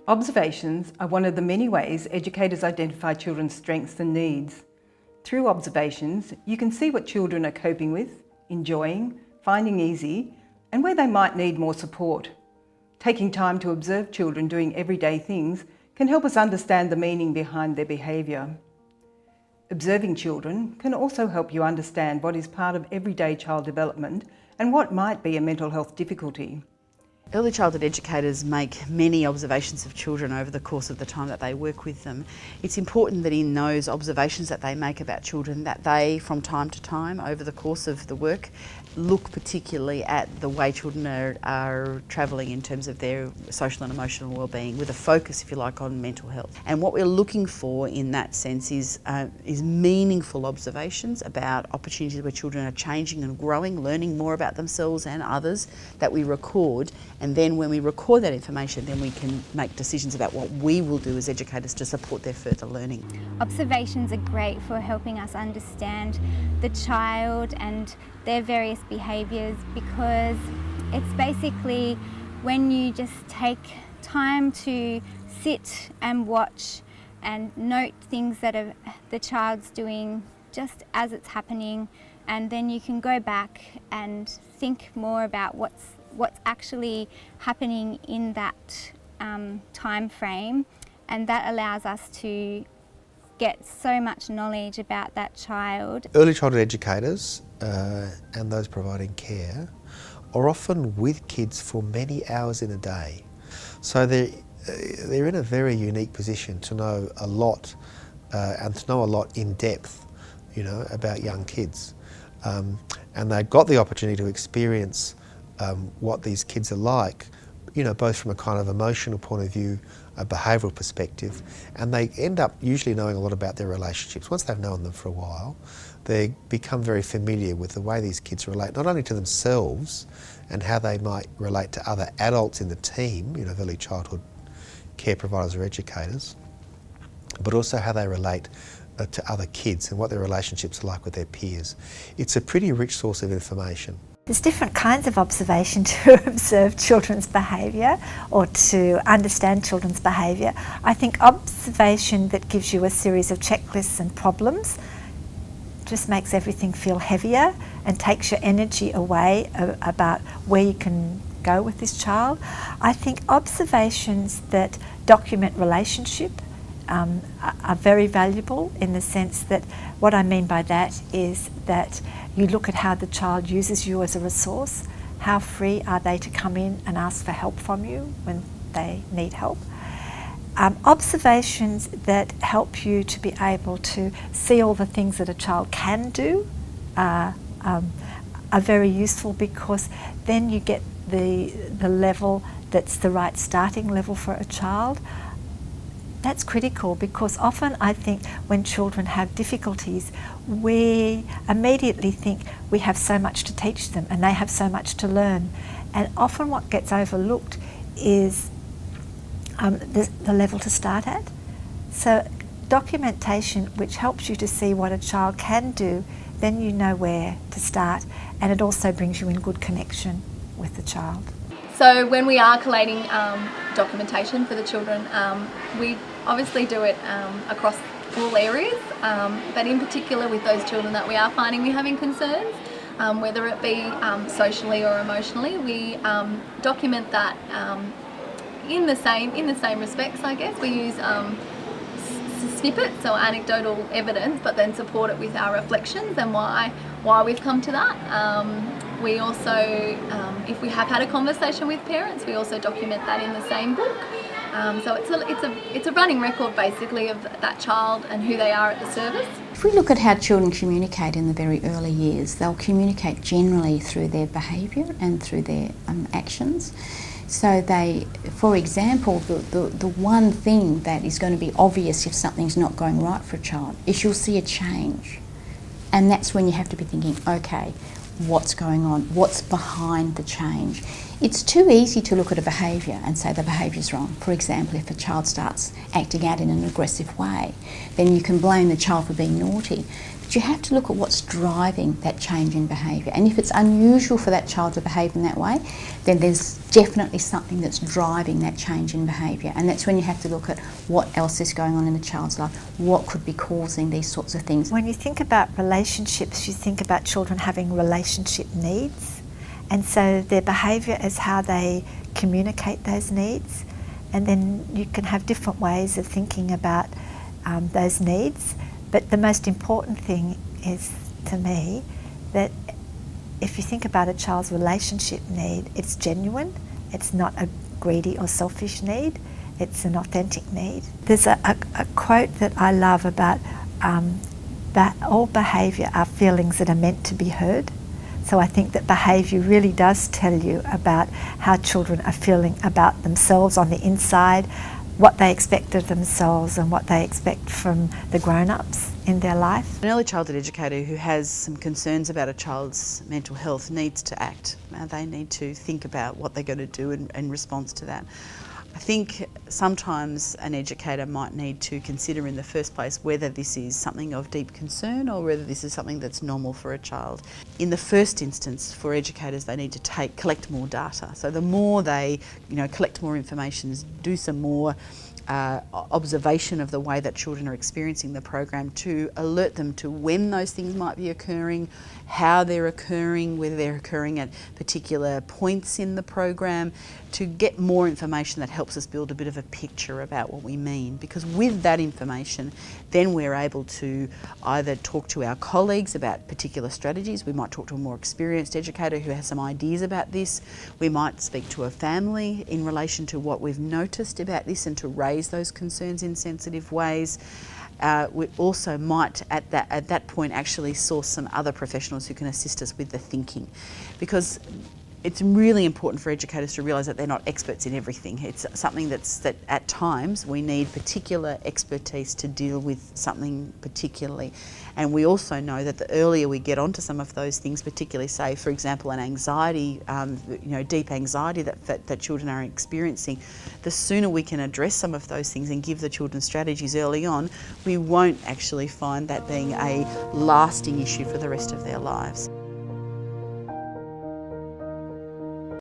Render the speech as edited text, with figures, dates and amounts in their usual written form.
Observations are one of the many ways educators identify children's strengths and needs. Through observations, you can see what children are coping with, enjoying, finding easy, and where they might need more support. Taking time to observe children doing everyday things can help us understand the meaning behind their behaviour. Observing children can also help you understand what is part of everyday child development and what might be a mental health difficulty. Early childhood educators make many observations of children over the course of the time that they work with them. It's important that in those observations that they make about children, that they, from time to time over the course of the work, look particularly at the way children are travelling in terms of their social and emotional wellbeing, with a focus, if you like, on mental health. And what we're looking for in that sense is meaningful observations about opportunities where children are changing and growing, learning more about themselves and others, that we record. And then when we record that information, then we can make decisions about what we will do as educators to support their further learning. Observations are great for helping us understand the child and their various behaviours, because it's basically when you just take time to sit and watch and note things that the child's doing just as it's happening, and then you can go back and think more about what's actually happening in that time frame, and that allows us to get so much knowledge about that child. Early childhood educators and those providing care are often with kids for many hours in a day. So they're in a very unique position to know a lot and to know a lot in depth, about young kids. And they've got the opportunity to experience what these kids are like, both from a kind of emotional point of view, a behavioural perspective, and they end up usually knowing a lot about their relationships. Once they've known them for a while, they become very familiar with the way these kids relate, not only to themselves and how they might relate to other adults in the team, early childhood care providers or educators, but also how they relate to other kids and what their relationships are like with their peers. It's a pretty rich source of information. There's different kinds of observation to observe children's behaviour or to understand children's behaviour. I think observation that gives you a series of checklists and problems just makes everything feel heavier and takes your energy away about where you can go with this child. I think observations that document relationship are very valuable, in the sense that what I mean by that is that you look at how the child uses you as a resource. How free are they to come in and ask for help from you when they need help? Observations that help you to be able to see all the things that a child can do are very useful, because then you get the level that's the right starting level for a child. That's critical, because often I think when children have difficulties, we immediately think we have so much to teach them and they have so much to learn. And often what gets overlooked is the level to start at. So documentation which helps you to see what a child can do, then you know where to start, and it also brings you in good connection with the child. So when we are collating documentation for the children, we obviously do it across all areas, but in particular with those children that we are finding we're having concerns, whether it be socially or emotionally, we document that in the same respects, I guess. We use snippets, so anecdotal evidence, but then support it with our reflections and why we've come to that. We also, if we have had a conversation with parents, we also document that in the same book. So it's a running record basically of that child and who they are at the service. If we look at how children communicate in the very early years, they'll communicate generally through their behaviour and through their actions. So they, for example, the one thing that is going to be obvious if something's not going right for a child is you'll see a change. And that's when you have to be thinking, okay, what's going on? What's behind the change? It's too easy to look at a behaviour and say the behaviour's wrong. For example, if a child starts acting out in an aggressive way, then you can blame the child for being naughty. But you have to look at what's driving that change in behaviour. And if it's unusual for that child to behave in that way, then there's definitely something that's driving that change in behaviour. And that's when you have to look at what else is going on in the child's life, what could be causing these sorts of things. When you think about relationships, you think about children having relationship needs. And so their behaviour is how they communicate those needs. And then you can have different ways of thinking about those needs. But the most important thing is, to me, that if you think about a child's relationship need, it's genuine, it's not a greedy or selfish need, it's an authentic need. There's a quote that I love about that all behaviour are feelings that are meant to be heard. So I think that behaviour really does tell you about how children are feeling about themselves on the inside, what they expect of themselves and what they expect from the grown-ups in their life. An early childhood educator who has some concerns about a child's mental health needs to act. They need to think about what they're going to do in response to that. I think sometimes an educator might need to consider in the first place whether this is something of deep concern or whether this is something that's normal for a child. In the first instance, for educators, they need to collect more data. So the more they, collect more information, do some more observation of the way that children are experiencing the program, to alert them to when those things might be occurring, how they're occurring, whether they're occurring at particular points in the program, to get more information that helps us build a bit of a picture about what we mean. Because with that information, then we're able to either talk to our colleagues about particular strategies. We might talk to a more experienced educator who has some ideas about this. We might speak to a family in relation to what we've noticed about this and to raise those concerns in sensitive ways. We also might at that point actually source some other professionals who can assist us with the thinking, because it's really important for educators to realise that they're not experts in everything. It's something that at times we need particular expertise to deal with something particularly. And we also know that the earlier we get onto some of those things, particularly say, for example, an anxiety, deep anxiety that children are experiencing, the sooner we can address some of those things and give the children strategies early on, we won't actually find that being a lasting issue for the rest of their lives.